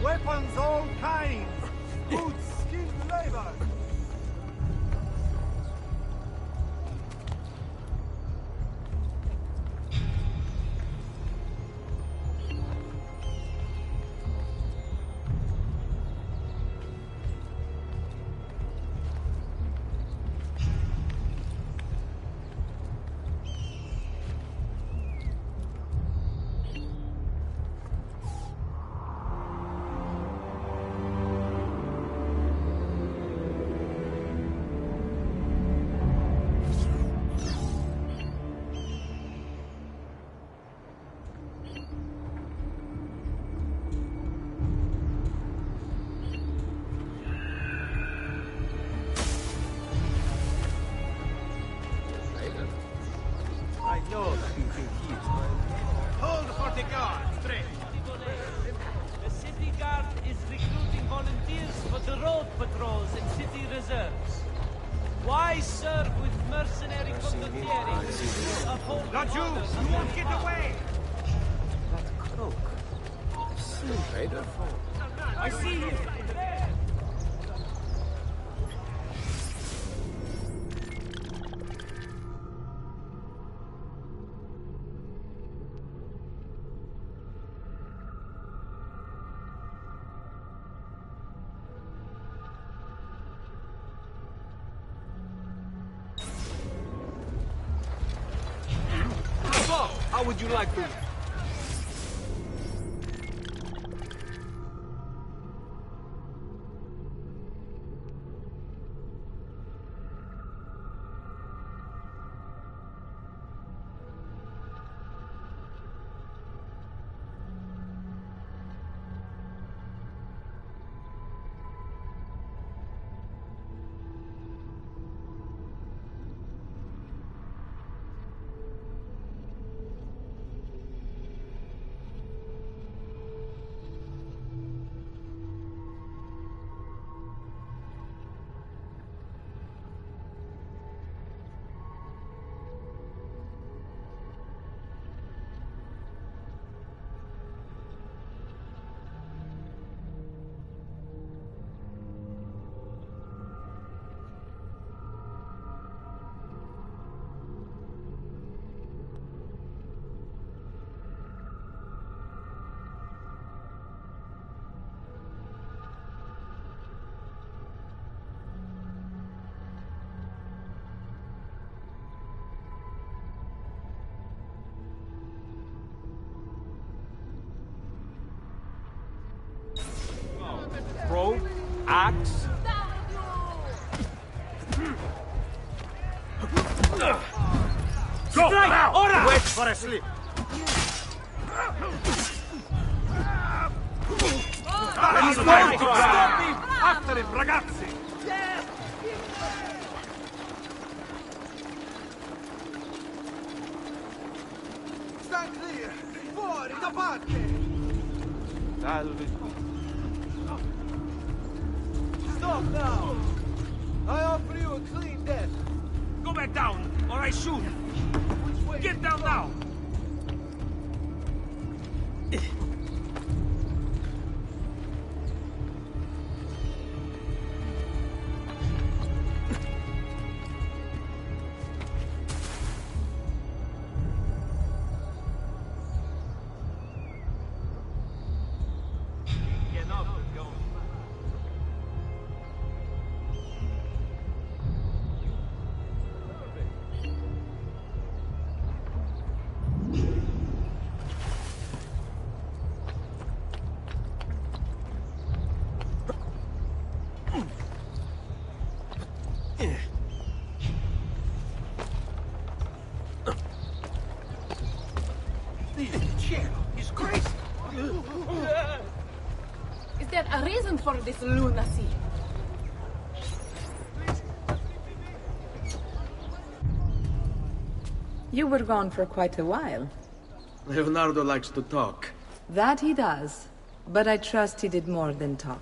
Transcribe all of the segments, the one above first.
Weapons all kinds. Good skilled labor. Hold for the guard, straight. The city guard is recruiting volunteers for the road patrols and city reserves. Why serve with mercenary condottieri? Not you! You won't get away! That cloak. I see you! How would you like to... Rope, axe. Go! Now! Ora! Wait for a slip. He's going to stop him! After him, ragazzi! Stand clear! Fuori da parte! Salve. Stop now! I offer you a clean death. Go back down, or I shoot! Which way? Get down now! He's crazy! Is there a reason for this lunacy? You were gone for quite a while. Leonardo likes to talk. That he does, but I trust he did more than talk.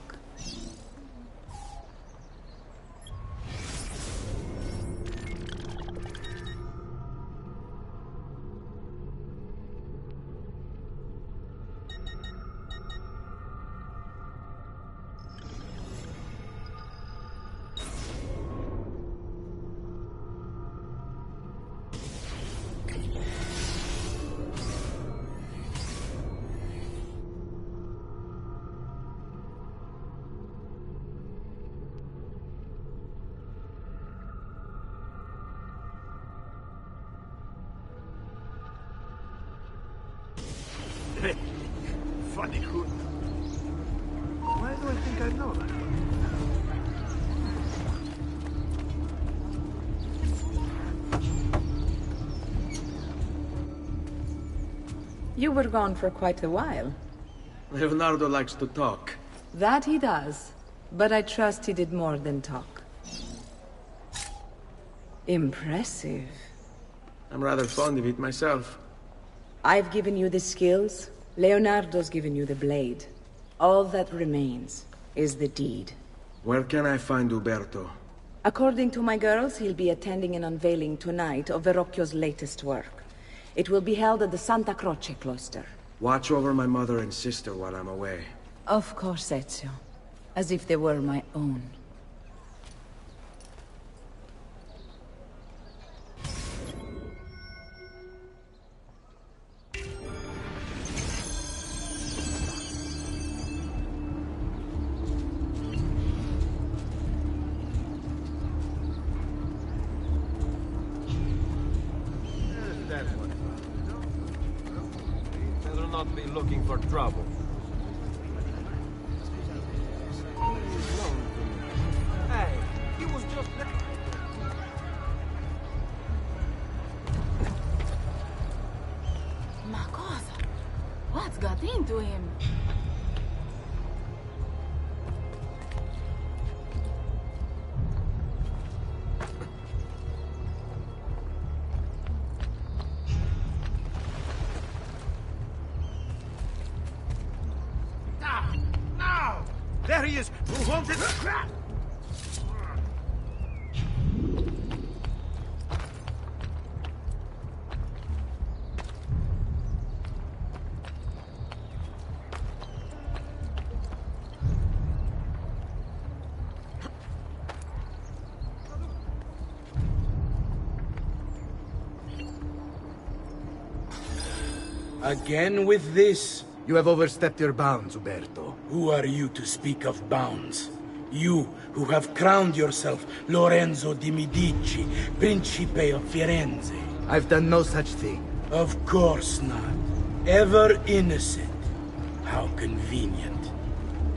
You were gone for quite a while. Leonardo likes to talk. That he does. But I trust he did more than talk. Impressive. I'm rather fond of it myself. I've given you the skills. Leonardo's given you the blade. All that remains is the deed. Where can I find Uberto? According to my girls, he'll be attending an unveiling tonight of Verrocchio's latest work. It will be held at the Santa Croce cloister. Watch over my mother and sister while I'm away. Of course, Ezio. As if they were my own. Better not be looking for trouble. Hey, he was just... Ma cosa? What's got into him? Now! There he is! Who wanted the crap? Again with this? You have overstepped your bounds, Uberto. Who are you to speak of bounds? You, who have crowned yourself Lorenzo di Medici, Principe of Firenze. I've done no such thing. Of course not. Ever innocent. How convenient.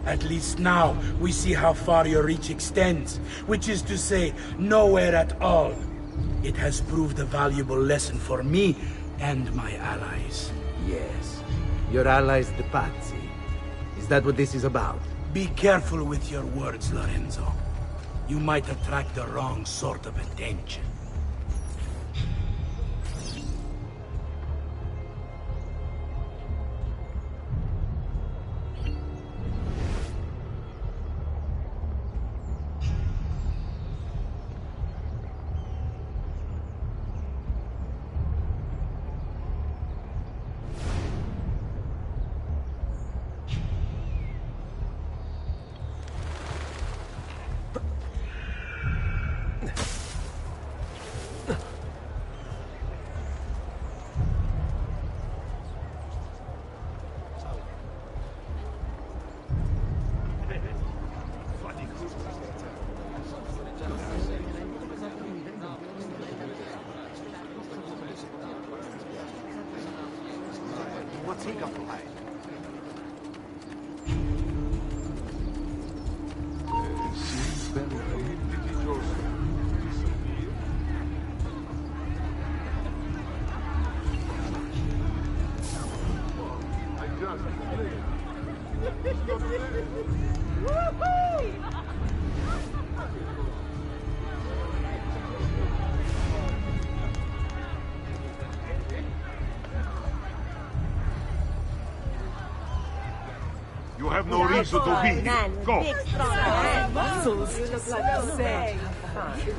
At least now, we see how far your reach extends, which is to say, nowhere at all. It has proved a valuable lesson for me and my allies. Yes. Your allies, the Pazzi. Is that what this is about? Be careful with your words, Lorenzo. You might attract the wrong sort of attention. What's he got to hide? You have no reason to be here. Go! Big, strong muscles. You look like you say.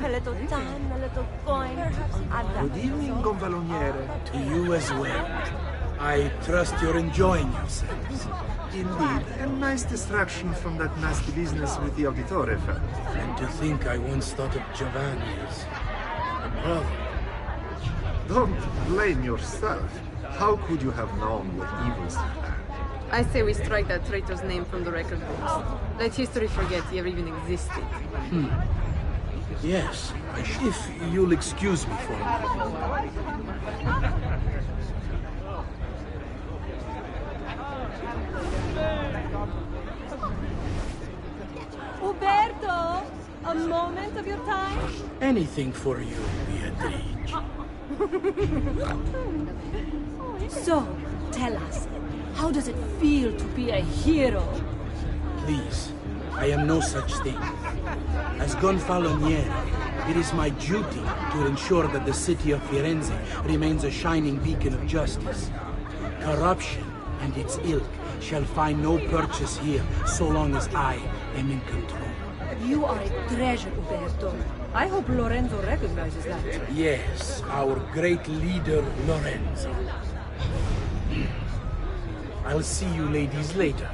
A little time, a little coin. Good evening, Gonfaloniere. To you as well. I trust you're enjoying yourselves. Indeed. A nice distraction from that nasty business with the Auditore family. And to think I once thought of Giovanni as a brother. Don't blame yourself. How could you have known what evils he planned? I say we strike that traitor's name from the record books. Let history forget he ever even existed. Yes, if you'll excuse me for a moment. Uberto, a moment of your time? Anything for you, Beatrice. So, Tell us, how does it feel to be a hero? Please, I am no such thing. As Gonfaloniere, it is my duty to ensure that the city of Firenze remains a shining beacon of justice. Corruption and its ilk shall find no purchase here so long as I am in control. You are a treasure, Uberto. I hope Lorenzo recognizes that. Yes, our great leader, Lorenzo. I'll see you ladies later.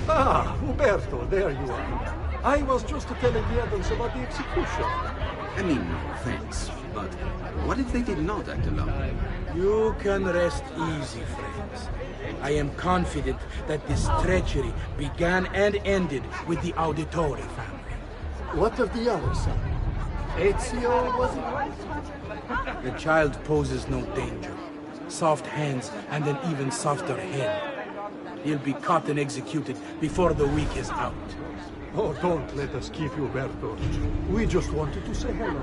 Ah, Uberto, there you are. I was just telling the others about the execution. I mean, no offense, but what if they did not act alone? You can rest easy, friends. I am confident that this treachery began and ended with the Auditore family. What of the other son? Ezio, was it? The child poses no danger. Soft hands and an even softer head. He'll be caught and executed before the week is out. Oh, don't let us keep you, Berto. We just wanted to say hello.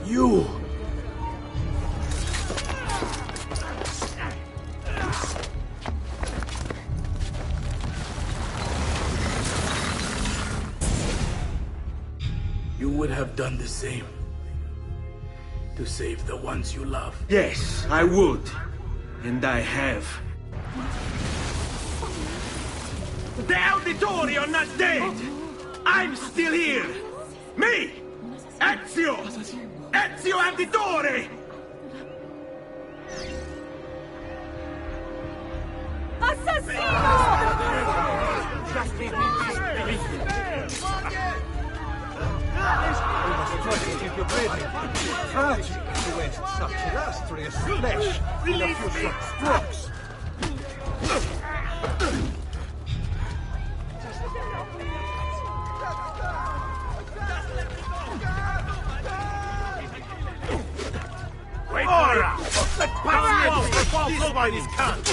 You! You would have done the same. To save the ones you love. Yes, I would. And I have. The Auditore are not dead! I'm still here! Me! Ezio! Ezio Auditore! We must try to keep you breathing. Tragic to waste such illustrious flesh in a few short strokes. Wait ora! Let pazienza fall so by this cunt!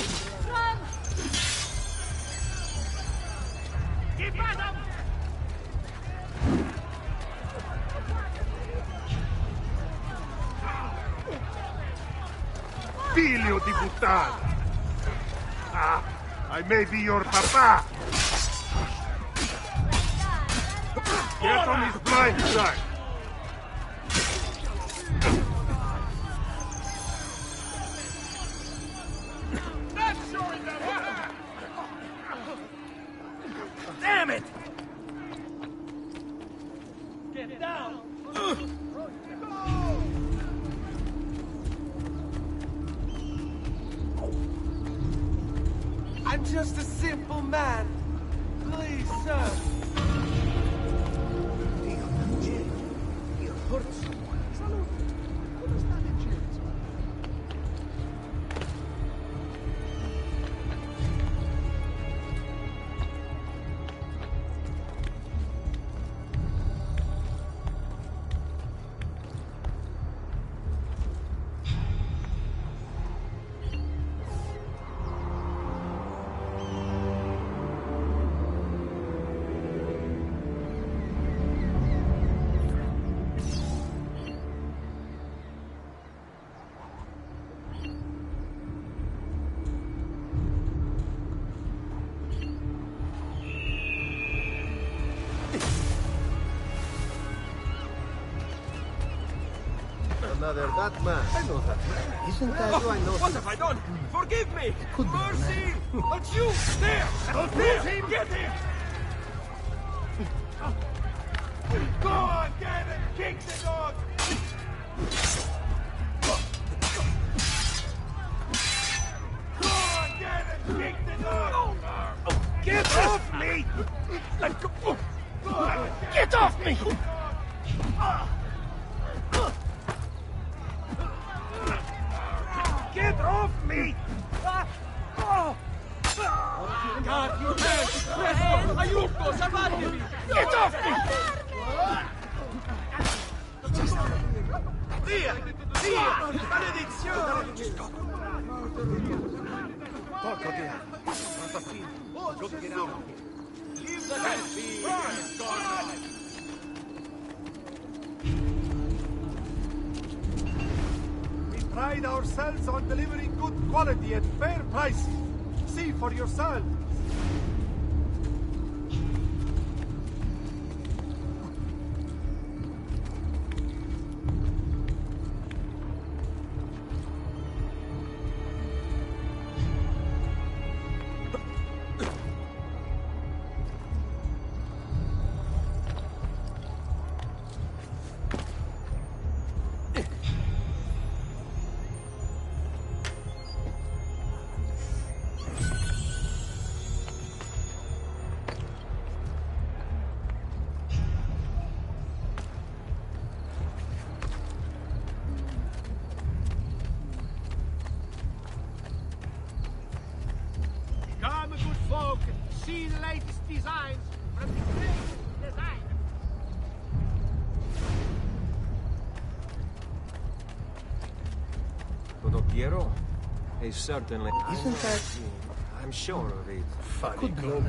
Figlio di puttana! Ah, I may be your papa! Get on his blind side! Damn it! Get down! I'm just a simple man. Please, sir. You hurt someone. Salute. Come sta dicendo? Another that man. I know that man. Isn't that you? I know. What have I done? Forgive me! Could be Mercy! That's you! There! There! Him! Get him! Go on, get him! Kick the dog! Go on, get him! Let go! Get off me! Get off me! God, you man! Presto! Aiuto! Salvatemi! Get off me! Via! Via! Maledizione! Porco Dio! Look at out. Leave the head be! We pride ourselves on delivering good quality at fair prices. See for yourselves. Come, good folk, see the latest designs from the greatest designer. Condottiero is certainly... Isn't that... I'm sure of it. Funny clothes.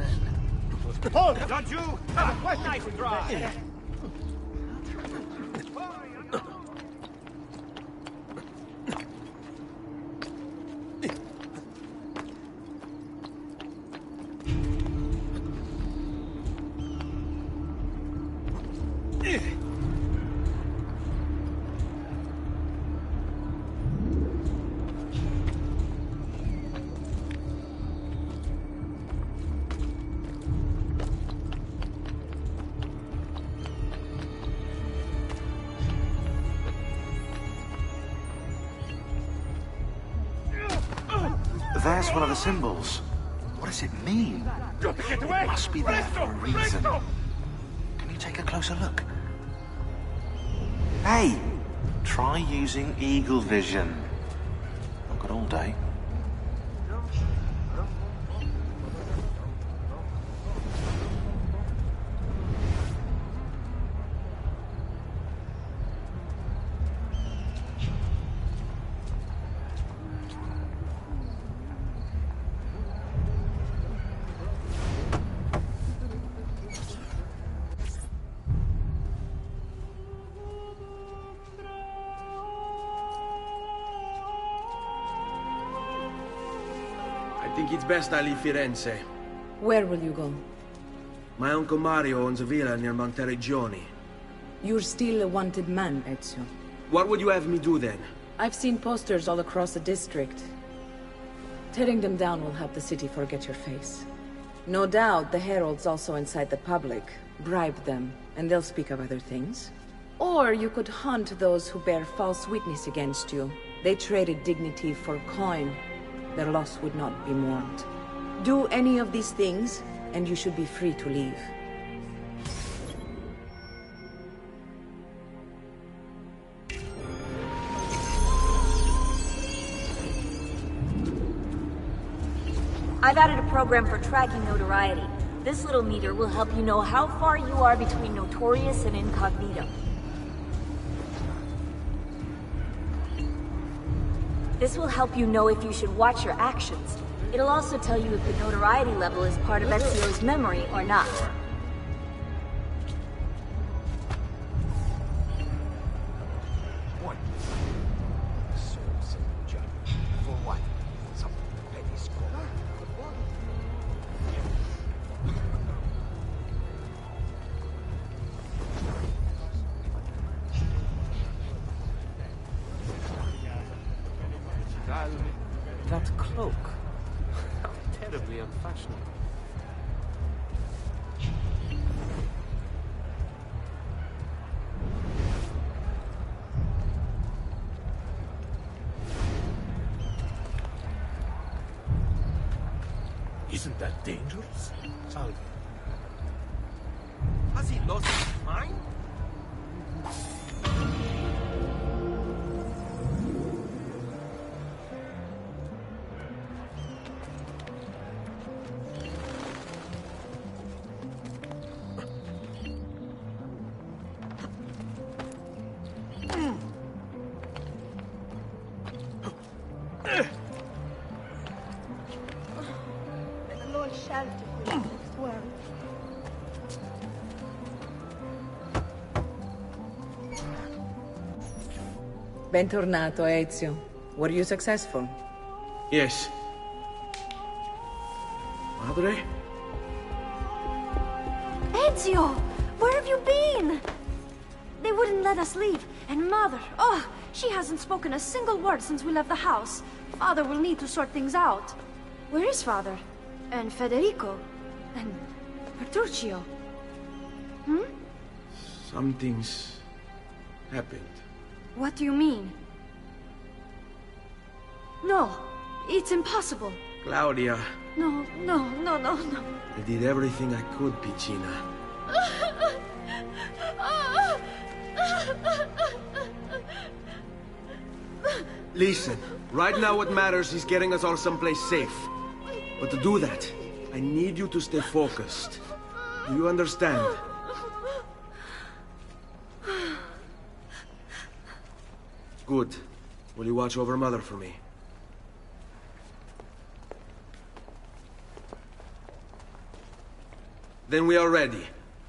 Hold! Don't you have a quite nice drive! There's one of the symbols. What does it mean? Get away! It must be there for a reason. Can you take a closer look? Hey! Try using eagle vision. Not got all day. I think it's best I leave Firenze. Where will you go? My uncle Mario owns a villa near Monteregioni. You're still a wanted man, Ezio. What would you have me do then? I've seen posters all across the district. Tearing them down will help the city forget your face. No doubt the heralds also incite the public. Bribe them, and they'll speak of other things. Or you could hunt those who bear false witness against you. They traded dignity for coin. Their loss would not be mourned. Do any of these things, and you should be free to leave. I've added a program for tracking notoriety. This little meter will help you know how far you are between notorious and incognito. This will help you know if you should watch your actions. It'll also tell you if the notoriety level is part of Ezio's memory or not. For what? Some petty score. That cloak. How terribly unfashionable. Isn't that dangerous? Salve. Lost mine? Bentornato, Ezio. Were you successful? Yes. Madre? Ezio! Where have you been? They wouldn't let us leave. And Mother, oh, she hasn't spoken a single word since we left the house. Father will need to sort things out. Where is Father? And Federico? And Petruccio? Hmm? Something's happened. What do you mean? No, it's impossible. Claudia. No. I did everything I could, Piccina. Listen, right now what matters is getting us all someplace safe. But to do that, I need you to stay focused. Do you understand? Good. Will you watch over Mother for me? Then we are ready.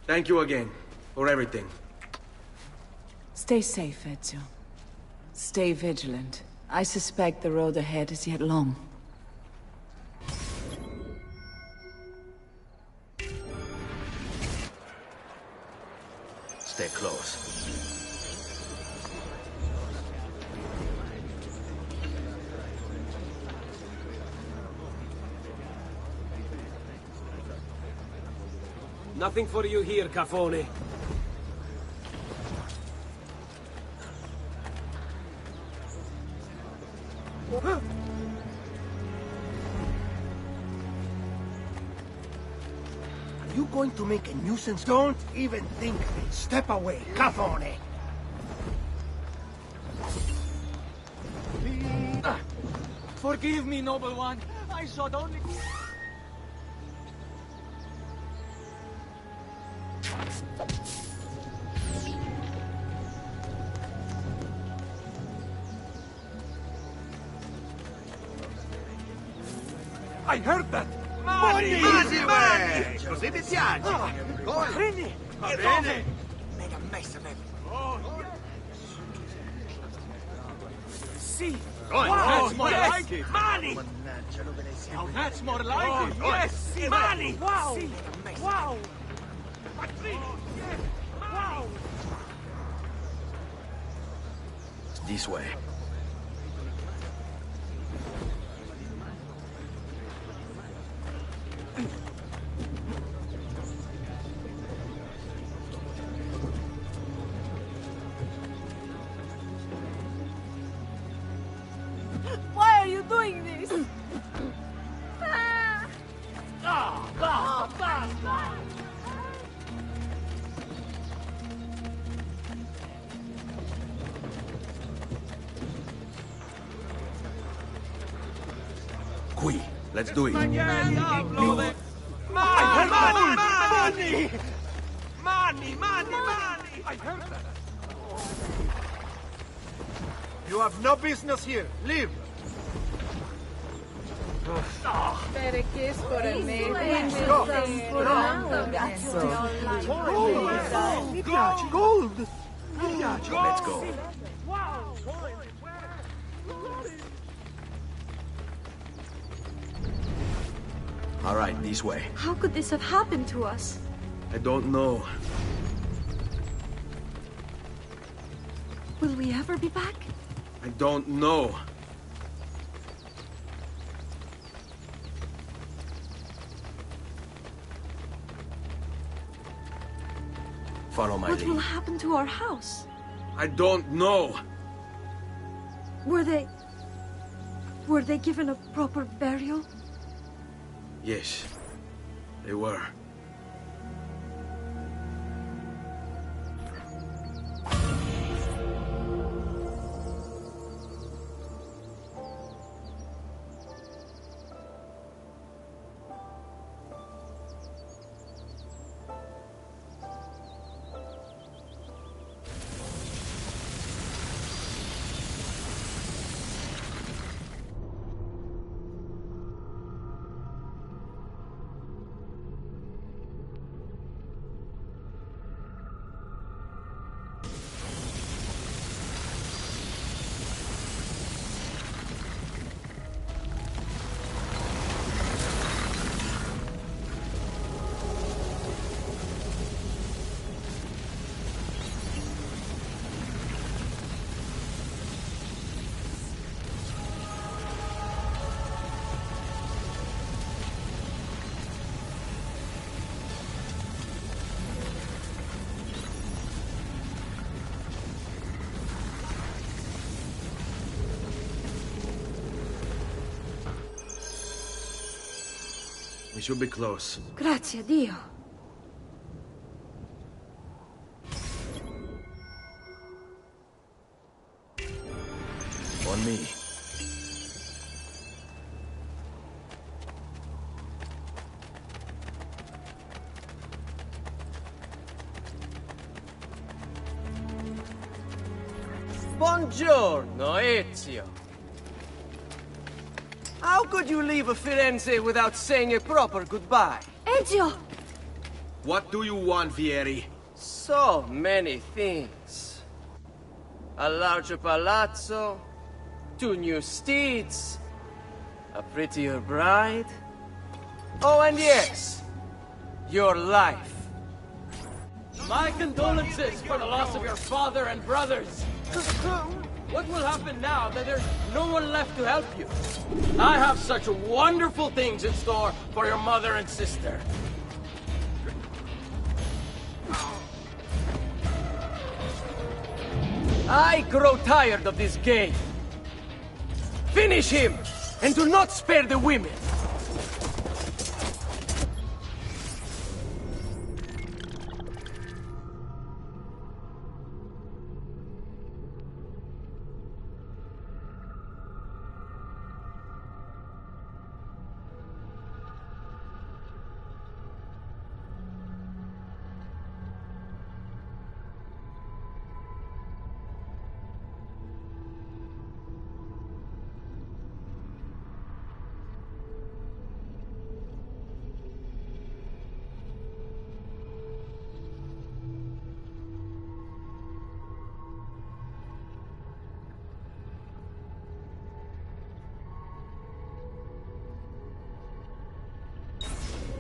Thank you again for everything. Stay safe, Ezio. Stay vigilant. I suspect the road ahead is yet long. Stay close. Nothing for you here, Cafone. Are you going to make a nuisance? Don't even think of it. Step away, Cafone. Forgive me, noble one. I sought only... I heard that! Money! Money! Così mi piace! Prendi! Va bene! Make a mess of it! Sì! Wow, That's more yes. like it! Money! Now that's more like it! Yes! Sì, money! Wow! Sì. Wow! Wow! This way. Why are you doing this? Qui. Let's do it. Money! I heard that! You have no business here. Leave! Perché Mi piace, gold! Mi piace. Let's go. All right, this way. How could this have happened to us? I don't know. Will we ever be back? I don't know. Follow my What lead. will happen to our house? I don't know. Were they given a proper burial? Yes, they were. We should be close. Grazie, Dio. On me. Buongiorno, Ezio. How could you leave Firenze without saying a proper goodbye? Ezio! What do you want, Vieri? So many things. A larger palazzo, 2 new steeds, a prettier bride. Oh, and yes, your life. My condolences for the loss of your father and brothers. What will happen now that there's no one left to help you? I have such wonderful things in store for your mother and sister. I grow tired of this game. Finish him, and do not spare the women.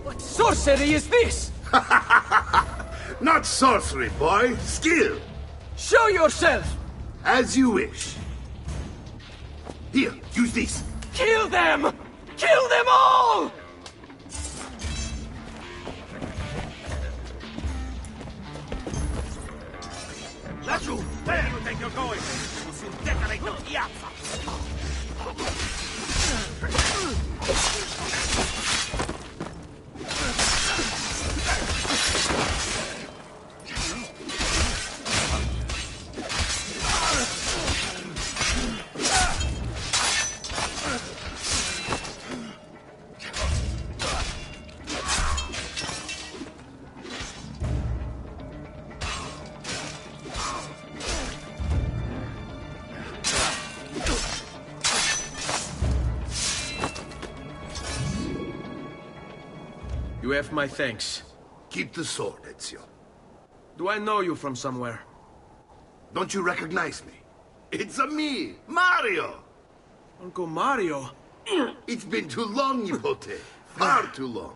What sorcery is this? Not sorcery, boy. Skill. Show yourself! As you wish. Here, use this. Kill them! Kill them all! Laggiù! Where do you think you're going? We'll soon decorate the piazza! You have my thanks. Keep the sword, Ezio. Do I know you from somewhere? Don't you recognize me? It's me, Mario! Uncle Mario? It's been too long, Nipote. Far too long.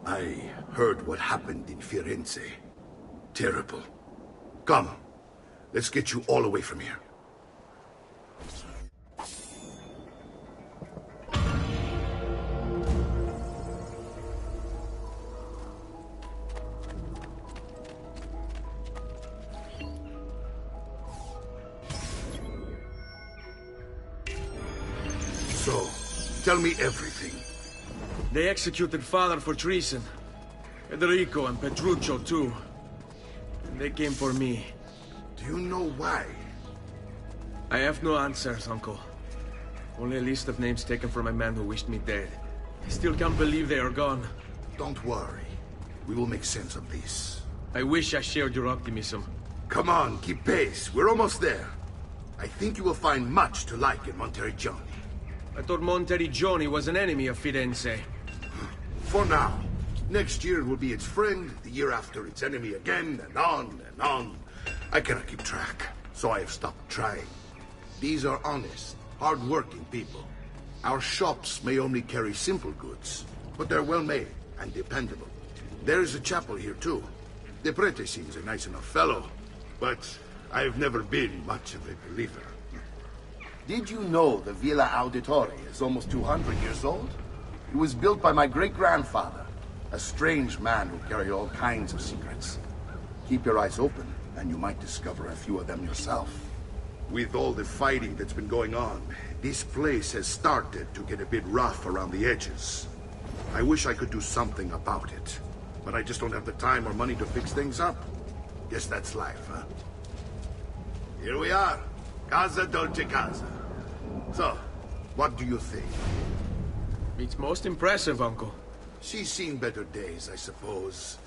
I heard what happened in Firenze. Terrible. Come, let's get you all away from here. So, tell me everything. They executed father for treason. Federico and Petruccio, too. And they came for me. Do you know why? I have no answers, Uncle. Only a list of names taken from a man who wished me dead. I still can't believe they are gone. Don't worry. We will make sense of this. I wish I shared your optimism. Come on, keep pace. We're almost there. I think you will find much to like in Monteriggioni. I thought Monteriggioni was an enemy of Firenze. For now. Next year it will be its friend, the year after its enemy again, and on and on. I cannot keep track, so I have stopped trying. These are honest, hard-working people. Our shops may only carry simple goods, but they're well-made and dependable. There is a chapel here, too. The prete seems a nice enough fellow, but I've never been much of a believer. Did you know the Villa Auditore is almost 200 years old? It was built by my great-grandfather, a strange man who carried all kinds of secrets. Keep your eyes open, and you might discover a few of them yourself. With all the fighting that's been going on, this place has started to get a bit rough around the edges. I wish I could do something about it. But I just don't have the time or money to fix things up. Guess that's life, huh? Here we are. Casa Dolce Casa. So, what do you think? It's most impressive, Uncle. She's seen better days, I suppose.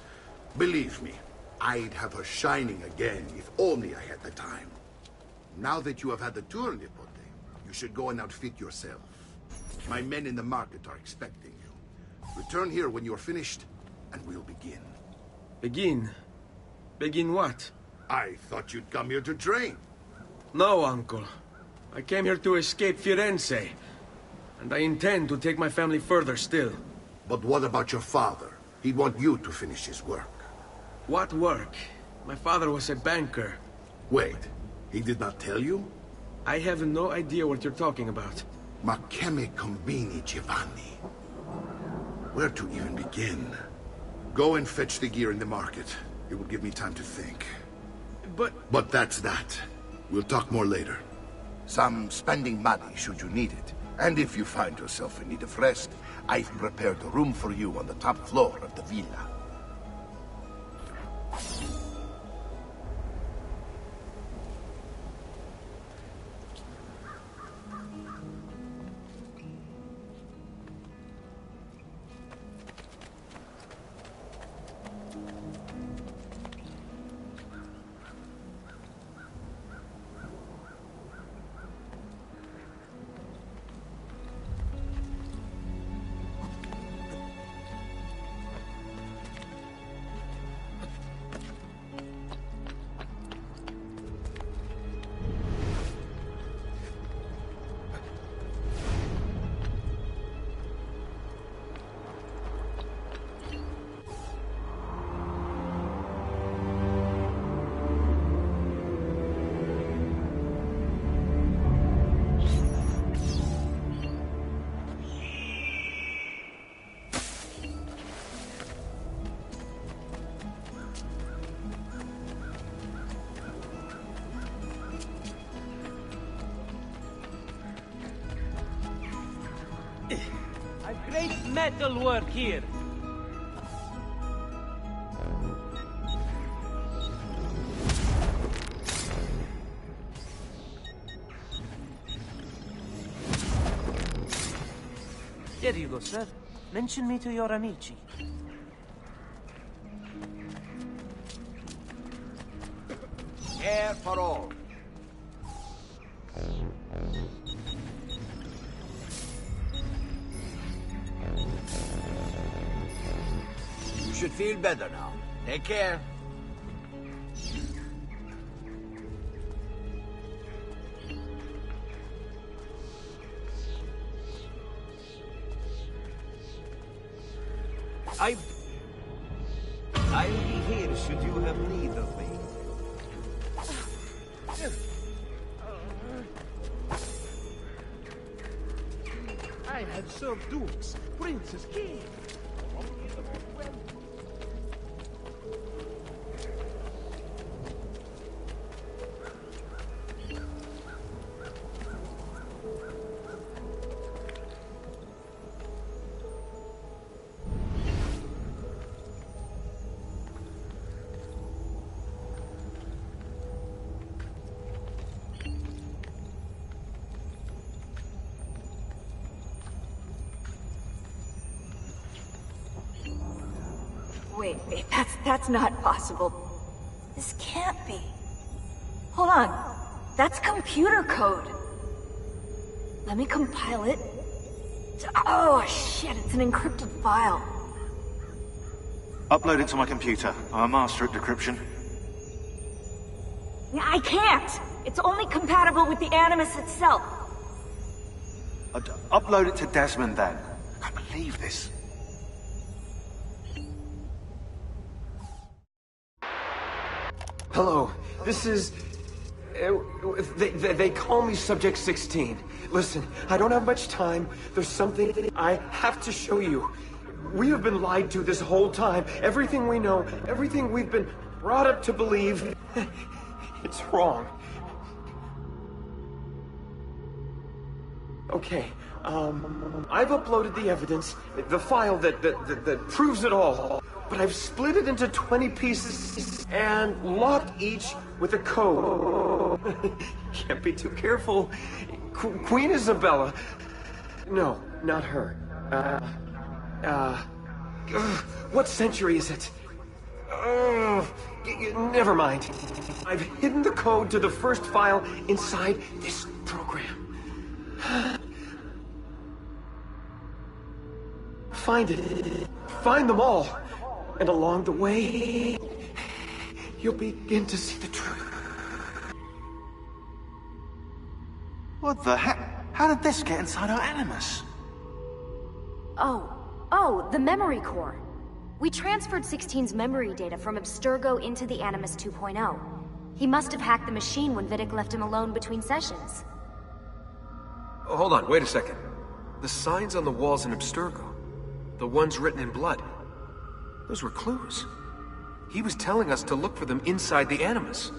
Believe me, I'd have her shining again if only I had the time. Now that you have had the tour, Nipote, you should go and outfit yourself. My men in the market are expecting you. Return here when you're finished, and we'll begin. Begin? Begin what? I thought you'd come here to train. No, Uncle. I came here to escape Firenze. And I intend to take my family further still. But what about your father? He'd want you to finish his work. What work? My father was a banker. Wait, he did not tell you? I have no idea what you're talking about. Ma che me combini, Giovanni? Where to even begin? Go and fetch the gear in the market. It will give me time to think. But that's that. We'll talk more later. Some spending money should you need it. And if you find yourself in need of rest, I've prepared a room for you on the top floor of the villa. Great metal work here. There you go, sir. Mention me to your amici. Air for all. You should feel better now. Take care. I'll be here should you have need of me. I have served dukes, princes, kings. Wait, that's not possible. This can't be. Hold on. That's computer code. Let me compile it. Oh, shit, it's an encrypted file. Upload it to my computer. I'm a master at decryption. I can't! It's only compatible with the Animus itself. Upload it to Desmond, then. I can't believe this. Hello, this is... They call me Subject 16. Listen, I don't have much time. There's something I have to show you. We have been lied to this whole time. Everything we know, everything we've been brought up to believe, it's wrong. Okay, I've uploaded the evidence, the file that proves it all. But I've split it into 20 pieces and locked each with a code. Can't be too careful. Queen Isabella. No, not her. What century is it? Never mind. I've hidden the code to the first file inside this program. Find it. Find them all. And along the way, you'll begin to see the truth. What the heck? How did this get inside our Animus? Oh, the memory core. We transferred 16's memory data from Abstergo into the Animus 2.0. He must have hacked the machine when Vidic left him alone between sessions. Oh, hold on, wait a second. The signs on the walls in Abstergo, the ones written in blood, those were clues. He was telling us to look for them inside the Animus.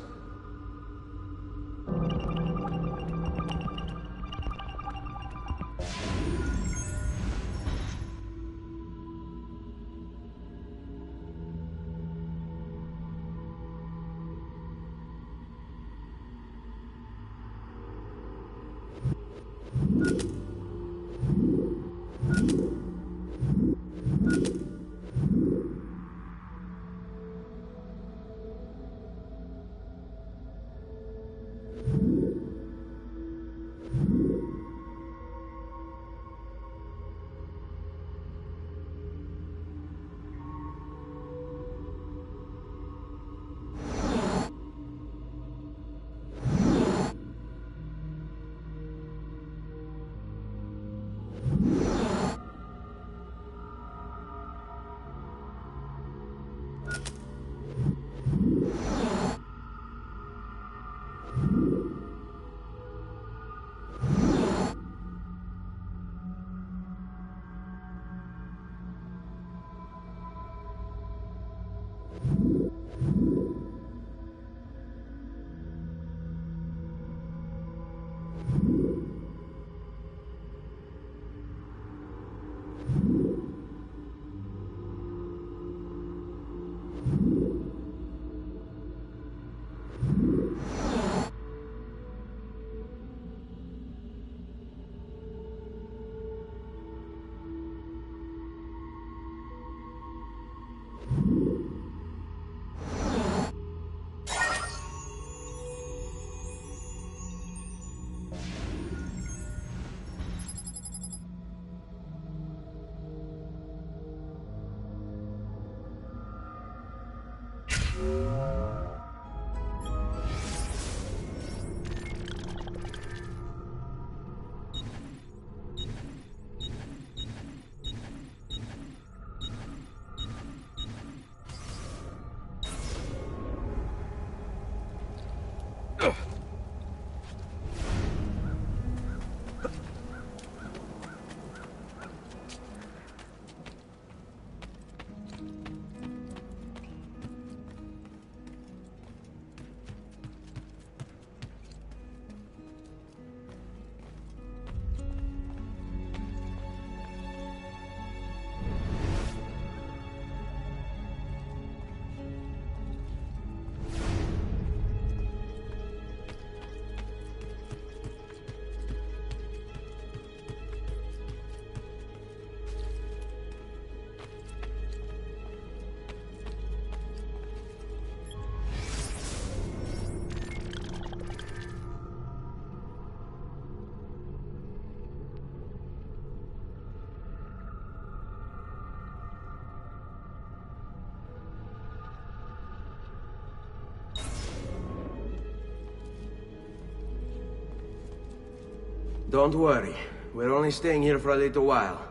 Don't worry. We're only staying here for a little while.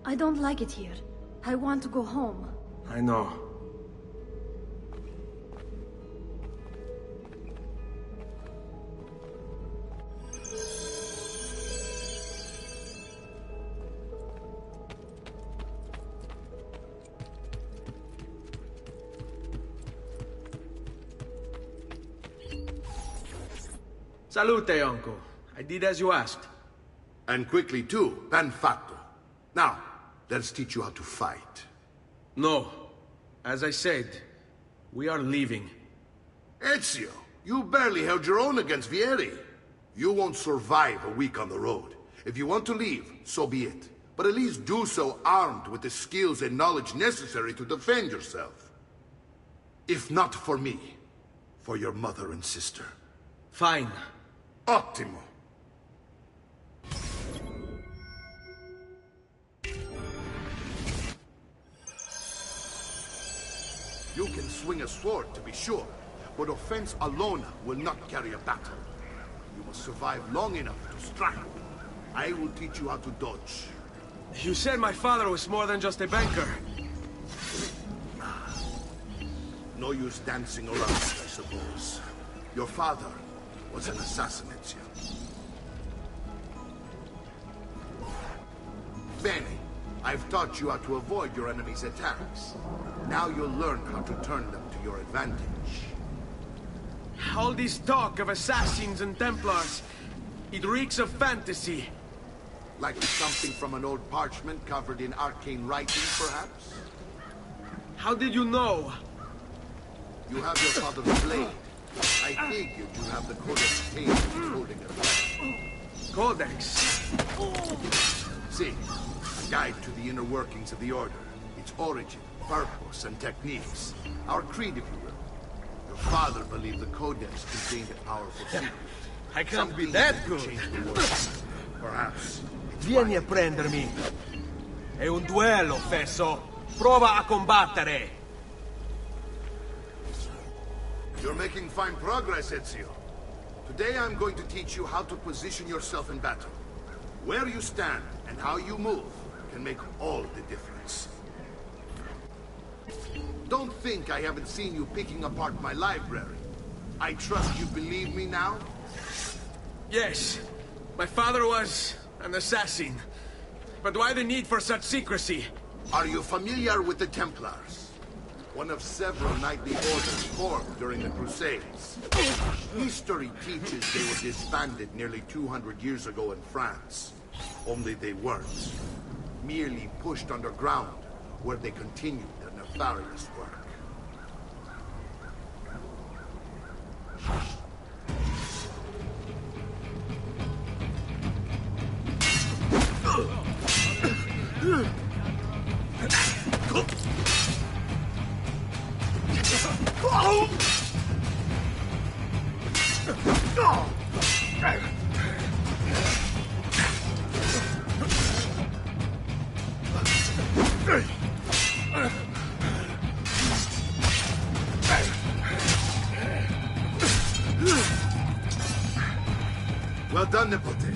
I don't like it here. I want to go home. I know. Salute, uncle. I did as you asked. And quickly too, ben fatto. Now, let's teach you how to fight. No. As I said, we are leaving. Ezio, you barely held your own against Vieri. You won't survive a week on the road. If you want to leave, so be it. But at least do so armed with the skills and knowledge necessary to defend yourself. If not for me, for your mother and sister. Fine. Ottimo. You can swing a sword, to be sure, but offense alone will not carry a battle. You must survive long enough to strike. I will teach you how to dodge. You said my father was more than just a banker. No use dancing around, I suppose. Your father was an assassin, Ezio. Bene, I've taught you how to avoid your enemy's attacks. Now you'll learn how to turn them to your advantage. All this talk of assassins and Templars, it reeks of fantasy. Like something from an old parchment covered in arcane writing, perhaps? How did you know? You have your father's blade. I figured you'd have the Codex page holding it. Codex? See, a guide to the inner workings of the Order. Its origin, purpose, and techniques. Our creed, if you will. Your father believed the Codex contained a powerful secret. I can't be that good. Perhaps. Vieni a prendermi. È un duello, Fesso. Prova a combattere. You're making fine progress, Ezio. Today I'm going to teach you how to position yourself in battle. Where you stand and how you move can make all the difference. Don't think I haven't seen you picking apart my library. I trust you believe me now? Yes. My father was an assassin. But why the need for such secrecy? Are you familiar with the Templars? One of several knightly orders formed during the Crusades. History teaches they were disbanded nearly 200 years ago in France. Only they weren't. Merely pushed underground, where they continued their nefarious work. Well done, Nipote.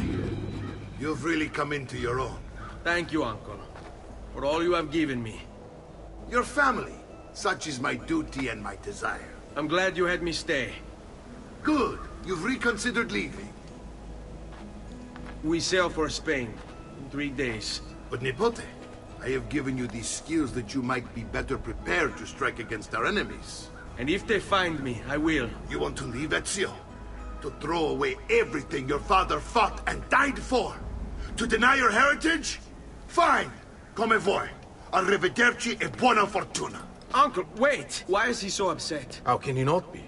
You've really come into your own. Thank you, Uncle, for all you have given me. Your family. Such is my duty and my desire. I'm glad you had me stay. Good. You've reconsidered leaving. We sail for Spain in 3 days. But Nipote, I have given you these skills that you might be better prepared to strike against our enemies. And if they find me, I will. You want to leave, Ezio? To throw away everything your father fought and died for? To deny your heritage? Fine. Come vuoi. Arrivederci e buona fortuna. Uncle, wait! Why is he so upset? How can he not be?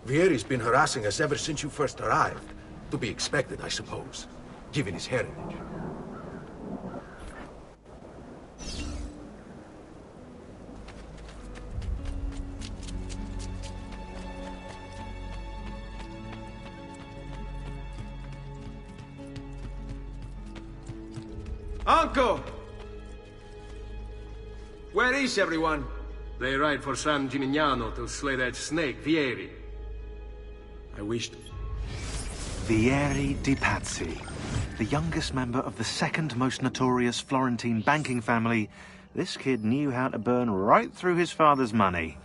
Vieri's been harassing us ever since you first arrived. To be expected, I suppose, given his heritage. Uncle! Where is everyone? They ride for San Gimignano to slay that snake, Vieri. I wished... Vieri di Pazzi, the youngest member of the second most notorious Florentine banking family, this kid knew how to burn right through his father's money.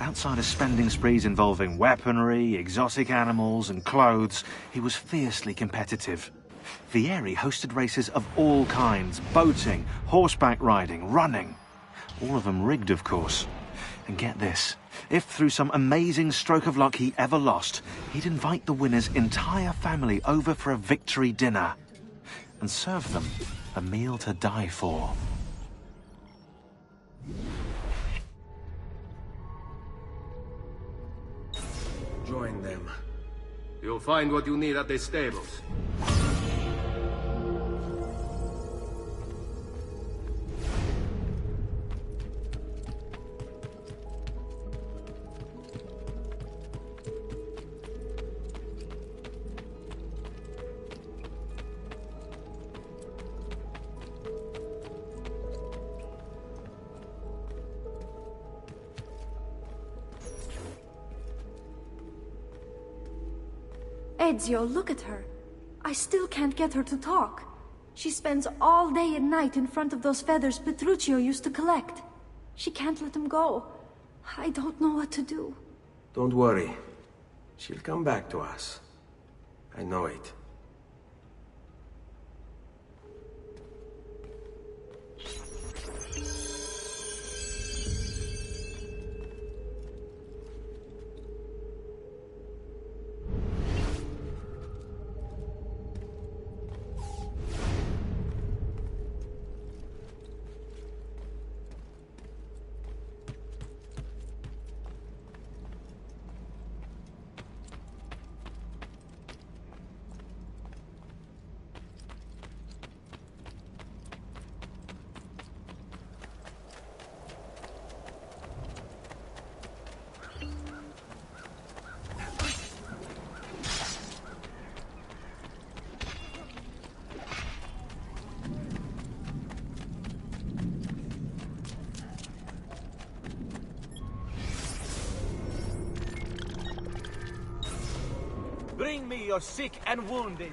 Outside of spending sprees involving weaponry, exotic animals and clothes, he was fiercely competitive. Vieri hosted races of all kinds, boating, horseback riding, running. All of them rigged, of course. And get this, if through some amazing stroke of luck he ever lost, he'd invite the winner's entire family over for a victory dinner. and serve them a meal to die for. Join them. You'll find what you need at the stables. Ezio, look at her. I still can't get her to talk. She spends all day and night in front of those feathers Petruchio used to collect. She can't let them go. I don't know what to do. Don't worry. She'll come back to us. I know it. Bring me your sick and wounded.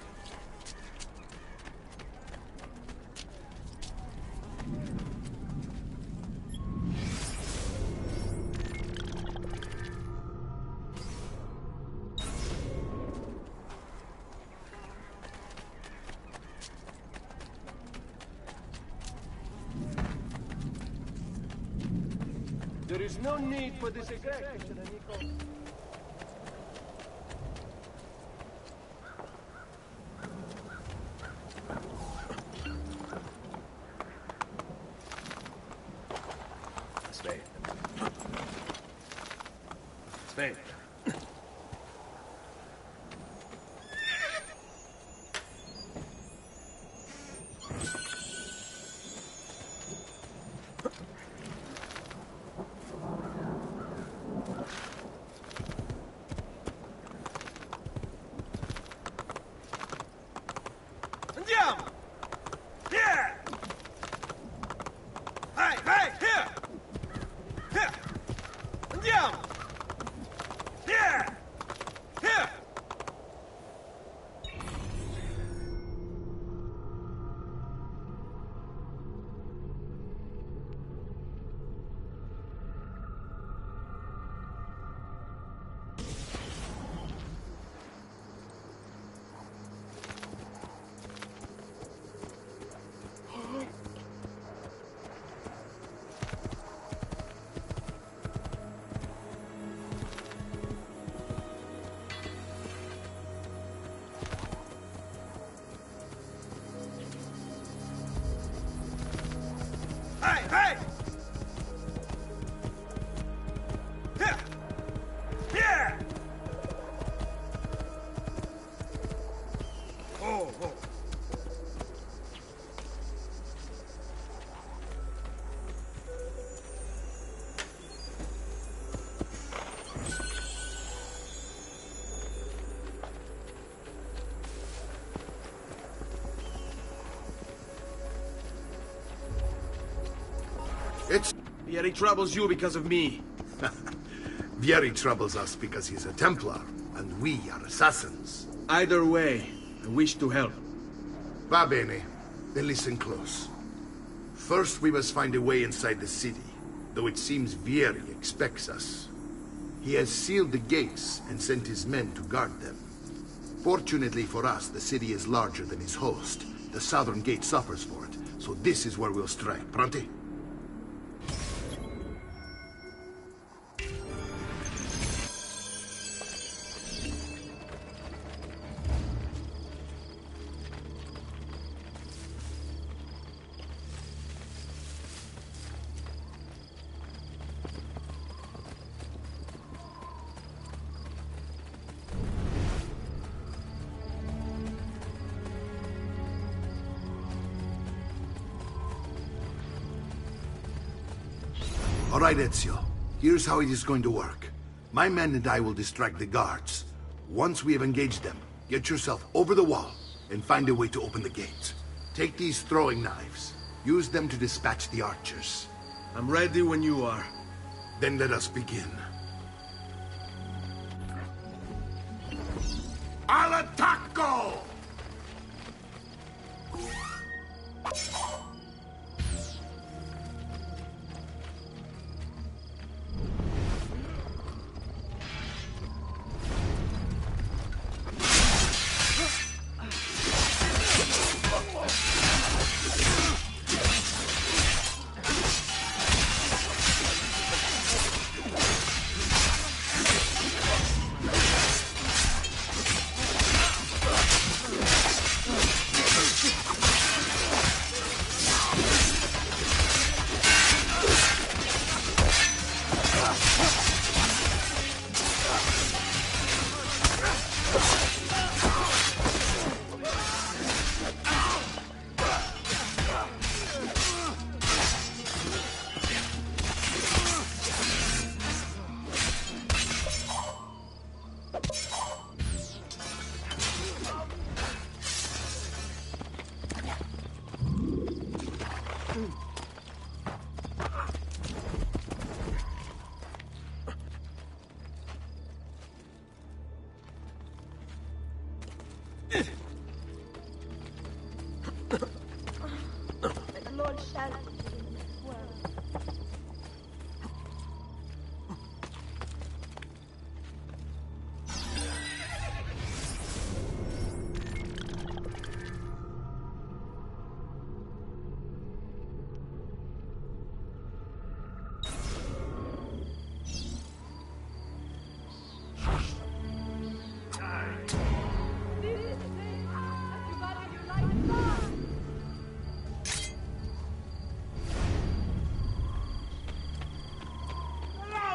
There is no need for this aggression, amico. Spain. Andiamo! Here! Hey, hey, here! Here! Andiamo! Here! Here! Hey, hey! Here! Here! Oh, oh. Vieri troubles you because of me. Vieri troubles us because he's a Templar, and we are assassins. Either way, I wish to help. Va bene. Then listen close. First, we must find a way inside the city, though it seems Vieri expects us. He has sealed the gates and sent his men to guard them. Fortunately for us, the city is larger than its host. The southern gate suffers for it, so this is where we'll strike. Pronti? All right, Ezio. Here's how it is going to work. My men and I will distract the guards. Once we have engaged them, get yourself over the wall and find a way to open the gates. Take these throwing knives. Use them to dispatch the archers. I'm ready when you are. Then let us begin. Al attacco!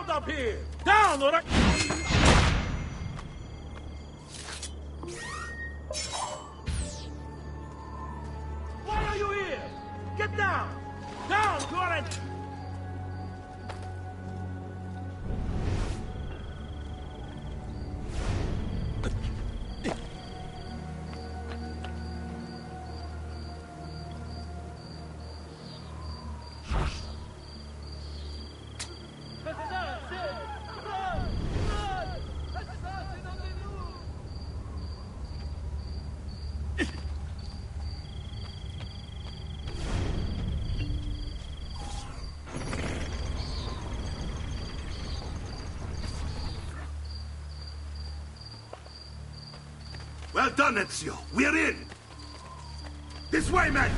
Up here! Down, or why are you here? Get down! Down, Florent! Well done, Ezio. We're in! This way, men!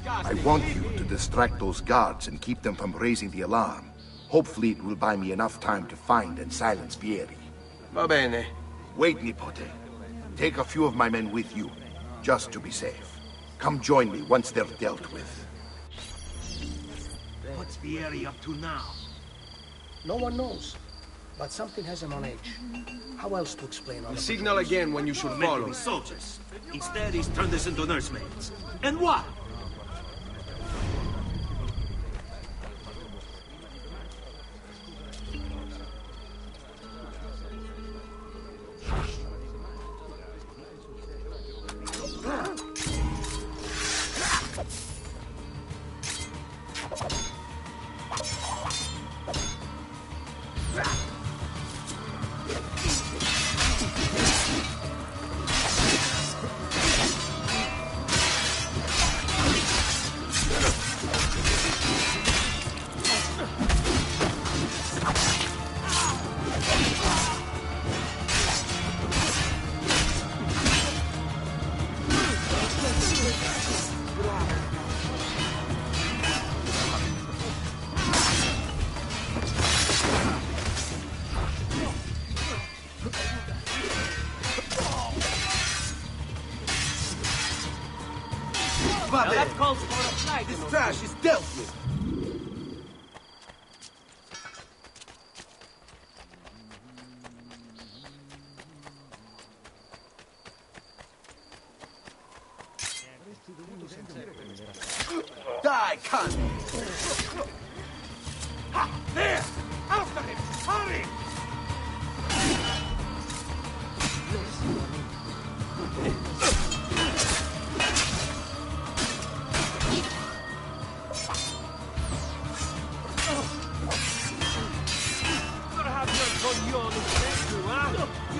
I want you to distract those guards and keep them from raising the alarm. Hopefully it will buy me enough time to find and silence Vieri. Va bene. Wait, Nipote. Take a few of my men with you, just to be safe. Come join me once they're dealt with. What's Vieri up to now? No one knows. But something has him on edge. How else to explain all the Signal again when you should Meant to follow. be soldiers. Instead, he's turned us into nursemaids. And what? Now that calls for a flight. This trash is dealt with. die, cunt! Ha! There! After him! Hurry!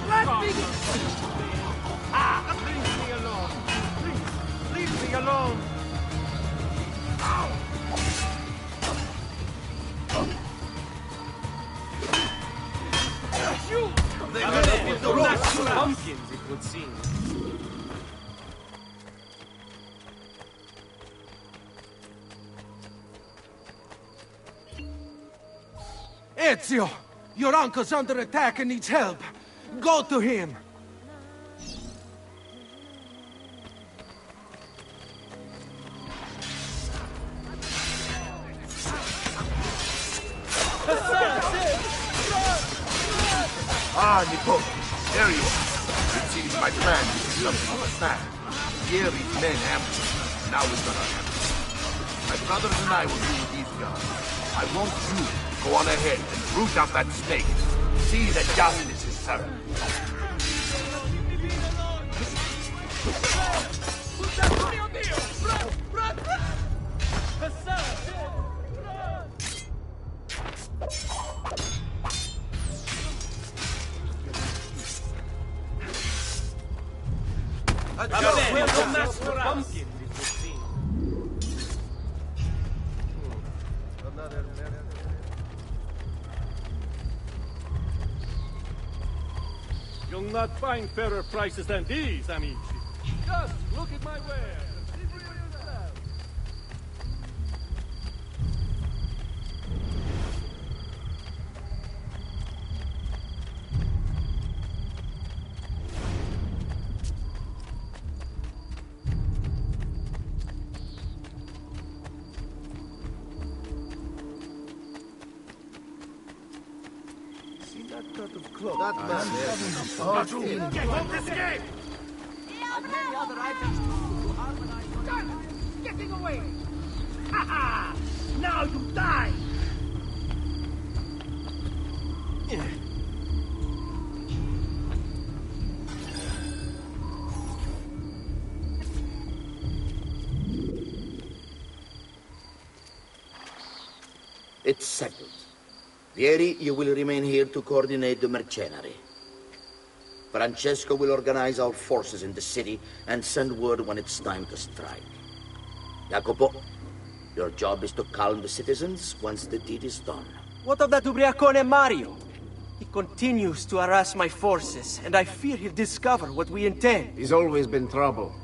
Let me... Ah! Leave me alone! Please, leave me alone! They will be the Natural pumpkins, it would seem. Ezio! Your uncle's under attack and needs help. Go to him! Ah, Nico, there you are. It seems my plan is something of a snap. Gary's men ambushed. Now we're gonna ambush. My brothers and I will deal with these guys. I want you to go on ahead and root out that snake. See that justice is served. You'll not find fairer prices than these, amici. Just look at my wares and see for yourself. See that cut of cloth? That man there. Get off this game! And many other items too to harmonize your... Done! Getting away! Ha ha! Now you die! It's settled. Vieri, you will remain here to coordinate the mercenary. Francesco will organize our forces in the city and send word when it's time to strike. Jacopo, your job is to calm the citizens once the deed is done. What of that ubriacone Mario? He continues to harass my forces, and I fear he'll discover what we intend. He's always been trouble.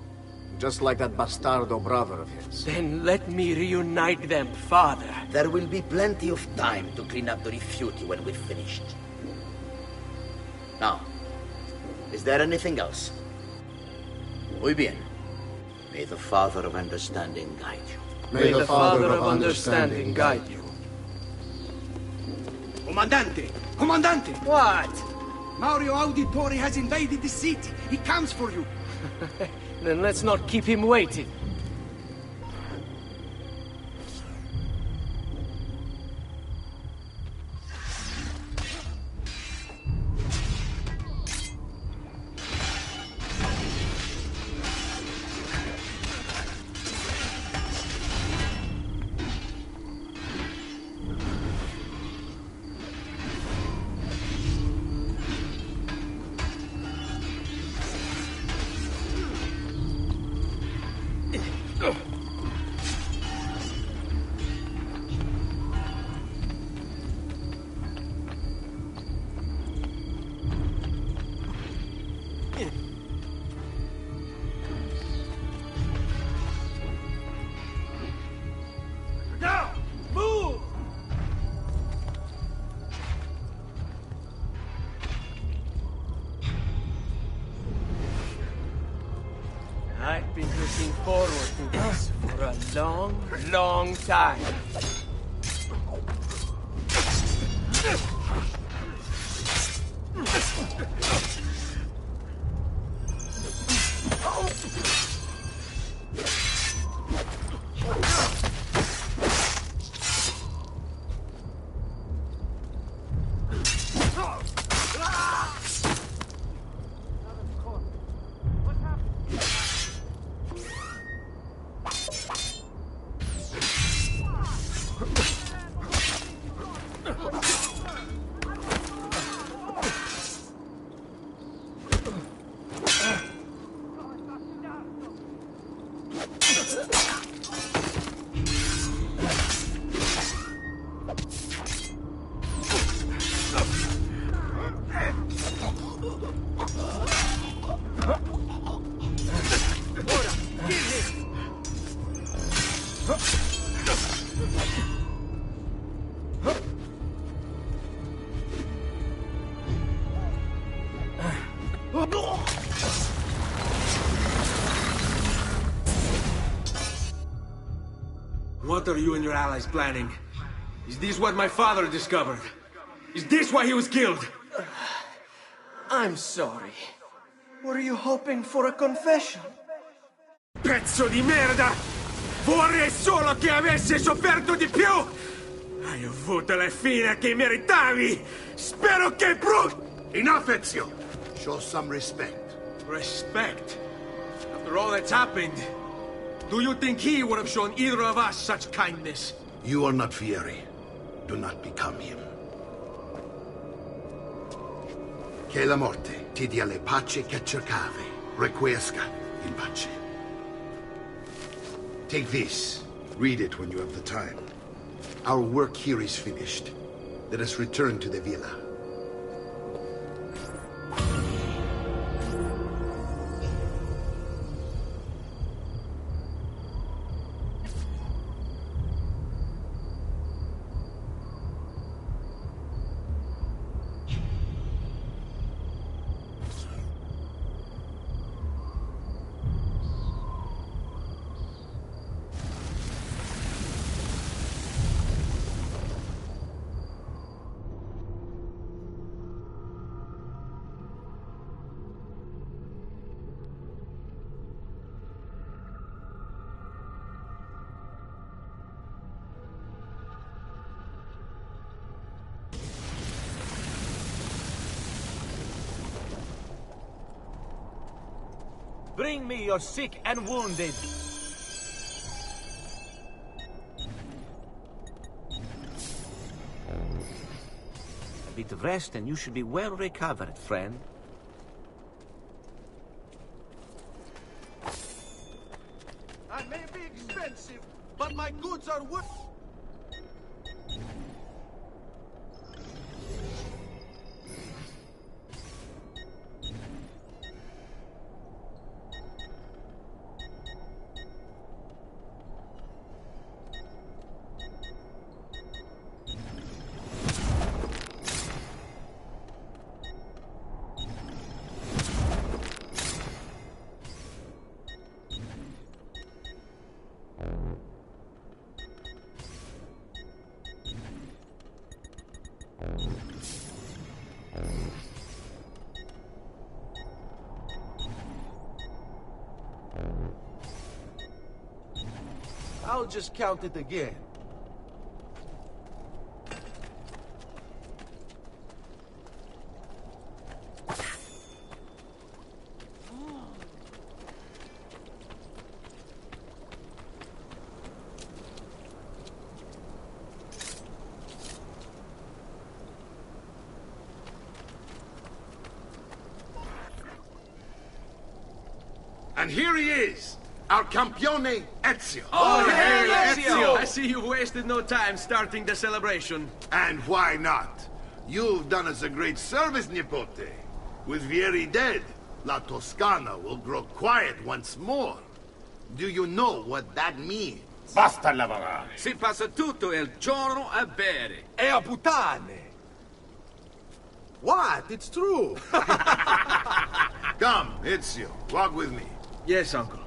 Just like that bastardo brother of his. Then let me reunite them, father. There will be plenty of time to clean up the rifiuti when we're finished. Now, is there anything else? Muy bien. May the Father of Understanding guide you. May the Father of Understanding guide you. Comandante! Comandante! What? Mario Auditore has invaded the city. He comes for you. Then let's not keep him waiting. Now! Move! I've been looking forward to this for a long, long time. What are you and your allies planning? Is this what my father discovered? Is this why he was killed? I'm sorry. Were you hoping for a confession? Pezzo di merda! Vorrei solo che avessi sofferto di più! Hai avuto la fine che meritavi! Spero che Enough, Ezio! Show some respect. Respect? After all that's happened, do you think he would have shown either of us such kindness? You are not Fieri. Do not become him. Che la morte ti dia le pace che cercavi. Requiesca in pace. Take this. Read it when you have the time. Our work here is finished. Let us return to the villa. Bring me your sick and wounded. A bit of rest and you should be well recovered, friend. I may be expensive, but my goods are worth... I'll just count it again. And here he is, our campione Ezio. Oh, hey, Ezio! I see you've wasted no time starting the celebration. And why not? You've done us a great service, Nipote. With Vieri dead, La Toscana will grow quiet once more. Do you know what that means? Basta lavorare. Si passa tutto il giorno a bere. E a puttane! What? It's true! Come, Ezio, walk with me. Yes, uncle.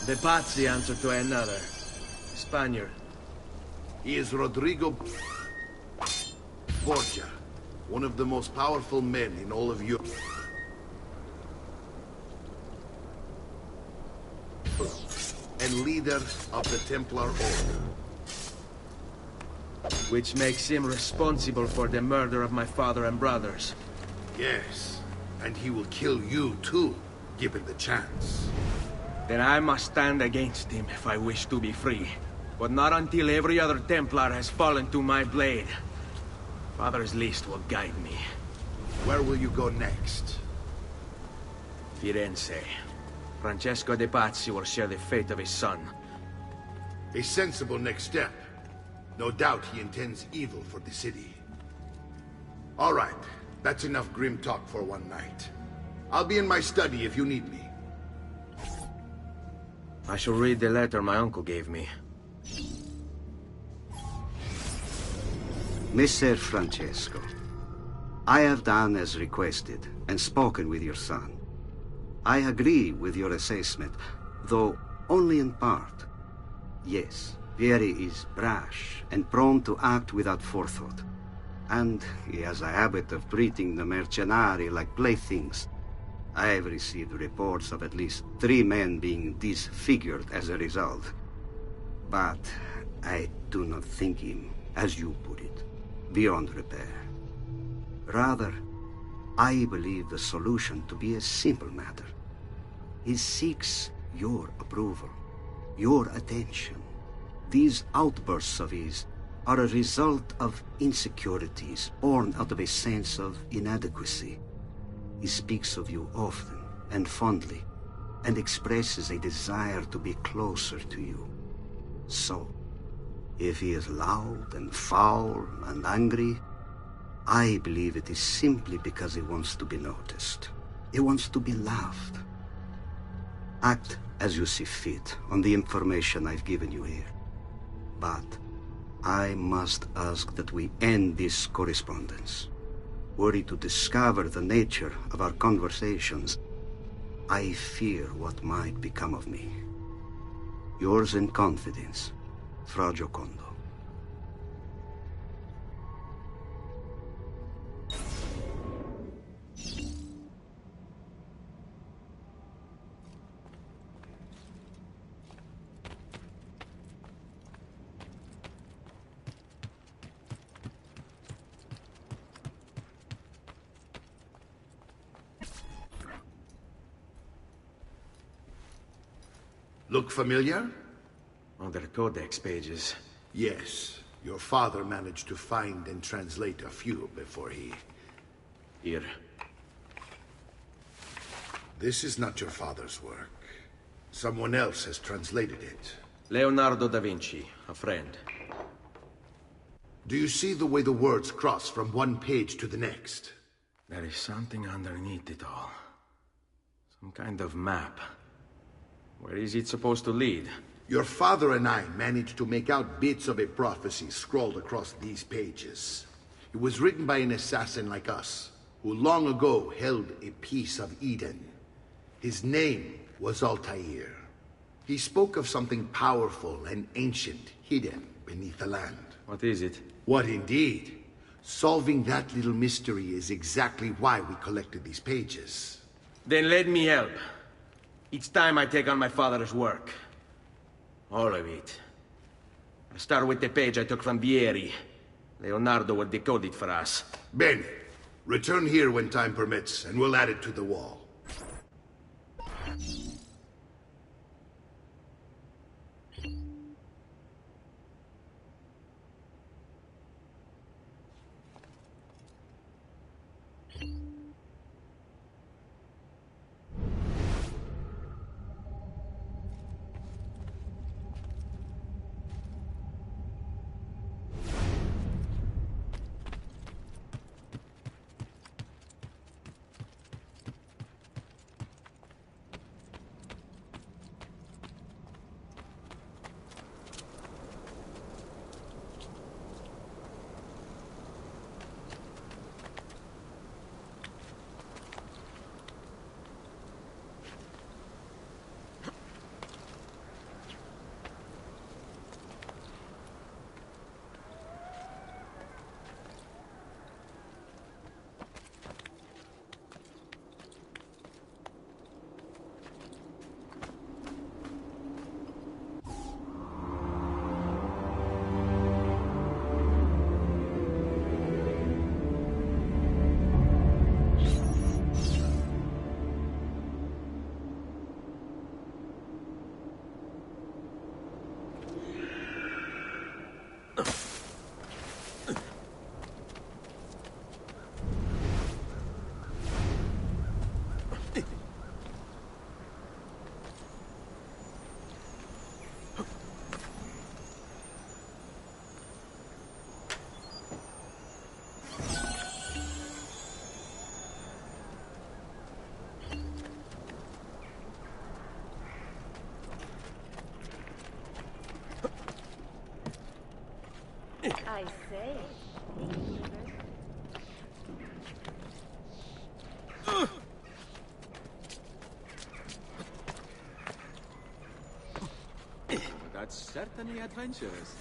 The Pazzi answer to another. Spaniard. He is Rodrigo Borgia, one of the most powerful men in all of Europe. And leader of the Templar Order. Which makes him responsible for the murder of my father and brothers. Yes, and he will kill you too, given the chance. Then I must stand against him if I wish to be free. But not until every other Templar has fallen to my blade. Father's list will guide me. Where will you go next? Firenze. Francesco de Pazzi will share the fate of his son. A sensible next step. No doubt he intends evil for the city. All right, that's enough grim talk for one night. I'll be in my study if you need me. I shall read the letter my uncle gave me. Messer Francesco, I have done as requested and spoken with your son. I agree with your assessment, though only in part. Yes, Vieri is brash and prone to act without forethought. And he has a habit of treating the mercenari like playthings. I have received reports of at least 3 men being disfigured as a result. But I do not think him, as you put it, beyond repair. Rather, I believe the solution to be a simple matter. He seeks your approval, your attention. These outbursts of his are a result of insecurities born out of a sense of inadequacy. He speaks of you often and fondly, and expresses a desire to be closer to you. So, if he is loud and foul and angry, I believe it is simply because he wants to be noticed. He wants to be loved. Act as you see fit on the information I've given you here. But I must ask that we end this correspondence. Were he to discover the nature of our conversations, I fear what might become of me. Yours in confidence, Fra Giocondo. Look familiar? On their codex pages. Yes. Your father managed to find and translate a few before he... Here. This is not your father's work. Someone else has translated it. Leonardo da Vinci, a friend. Do you see the way the words cross from one page to the next? There is something underneath it all. Some kind of map. Where is it supposed to lead? Your father and I managed to make out bits of a prophecy scrawled across these pages. It was written by an assassin like us, who long ago held a piece of Eden. His name was Altair. He spoke of something powerful and ancient hidden beneath the land. What is it? What indeed? Solving that little mystery is exactly why we collected these pages. Then let me help. Each time I take on my father's work. All of it. I start with the page I took from Vieri. Leonardo will decode it for us. Bene. Return here when time permits, and we'll add it to the wall. I say. That's certainly adventurous.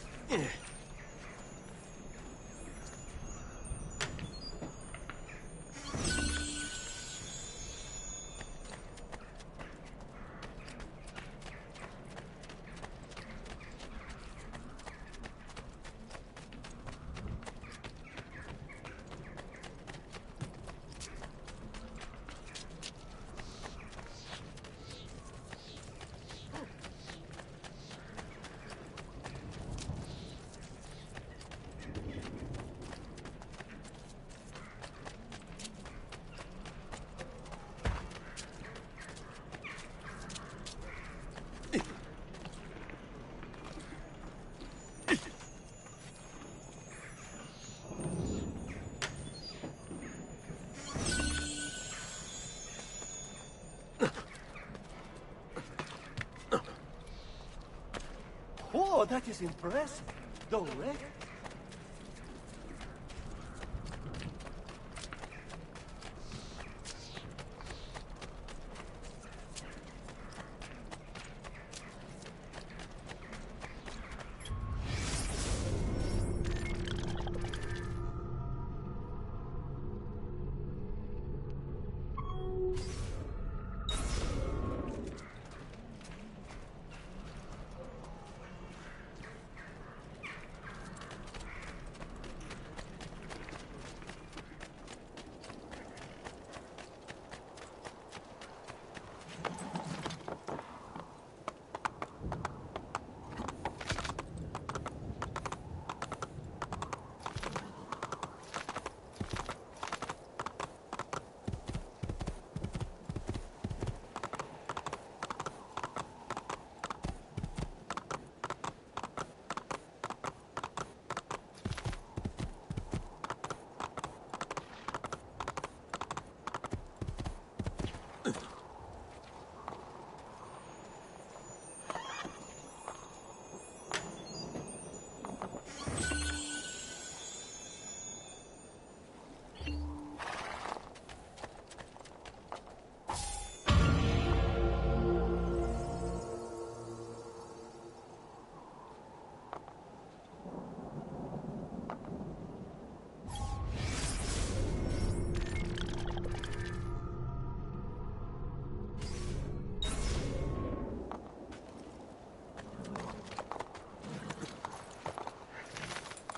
Oh, that is impressive. Don't wreck.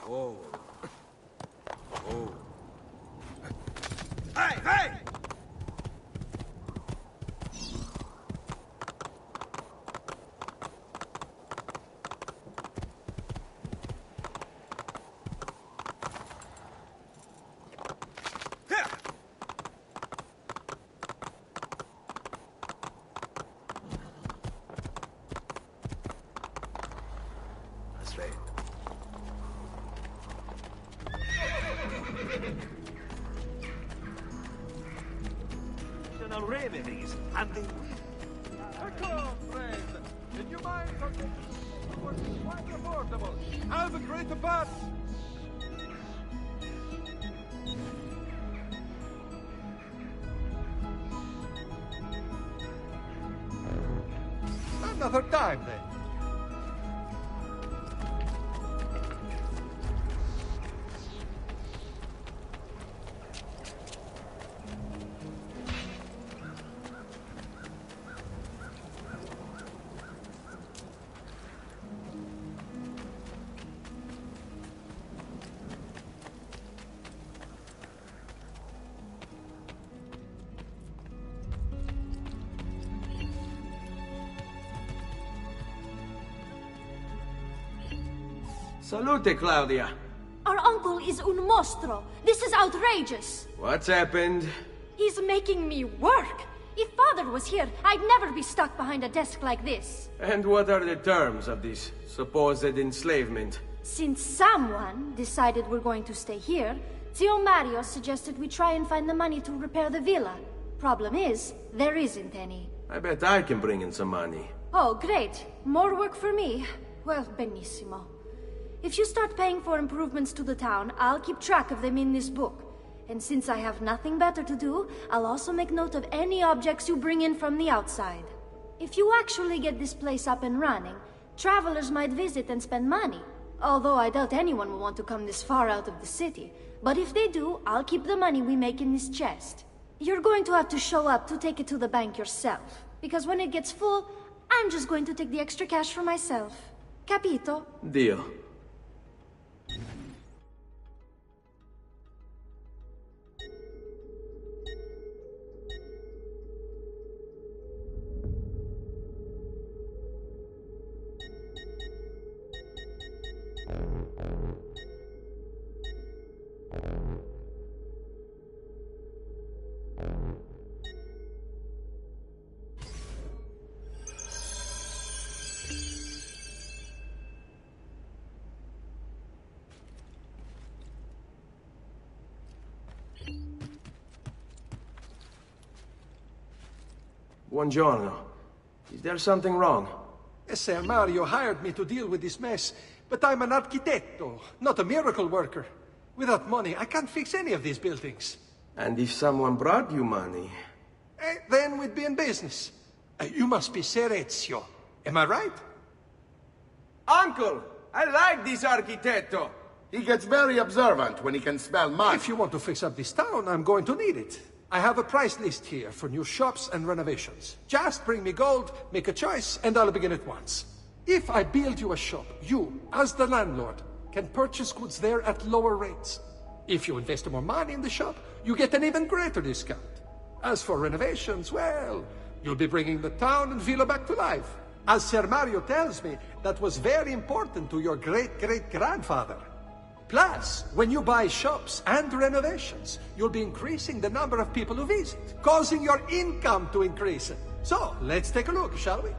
Oh. Oh. Hey, hey! That's right. Reveries and the Come, friend. In your mind, it was quite affordable. Have a great bat. Another time, then. Salute, Claudia. Our uncle is un mostro. This is outrageous. What's happened? He's making me work. If Father was here, I'd never be stuck behind a desk like this. And what are the terms of this supposed enslavement? Since someone decided we're going to stay here, Zio Mario suggested we try and find the money to repair the villa. Problem is, there isn't any. I bet I can bring in some money. Oh, great. More work for me. Well, benissimo. If you start paying for improvements to the town, I'll keep track of them in this book. And since I have nothing better to do, I'll also make note of any objects you bring in from the outside. If you actually get this place up and running, travelers might visit and spend money. Although I doubt anyone will want to come this far out of the city. But if they do, I'll keep the money we make in this chest. You're going to have to show up to take it to the bank yourself. Because when it gets full, I'm just going to take the extra cash for myself. Capito? Deal. Buongiorno. Is there something wrong? Ser Mario hired me to deal with this mess, but I'm an architetto, not a miracle worker. Without money, I can't fix any of these buildings. And if someone brought you money? Then we'd be in business. You must be Ser Ezio. Am I right? Uncle, I like this architetto. He gets very observant when he can smell mud. If you want to fix up this town, I'm going to need it. I have a price list here for new shops and renovations. Just bring me gold, make a choice, and I'll begin at once. If I build you a shop, you, as the landlord, can purchase goods there at lower rates. If you invest more money in the shop, you get an even greater discount. As for renovations, well, you'll be bringing the town and villa back to life. As Ser Mario tells me, that was very important to your great-great-grandfather. Plus, when you buy shops and renovations, you'll be increasing the number of people who visit, causing your income to increase. So, let's take a look, shall we?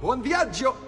Buon viaggio!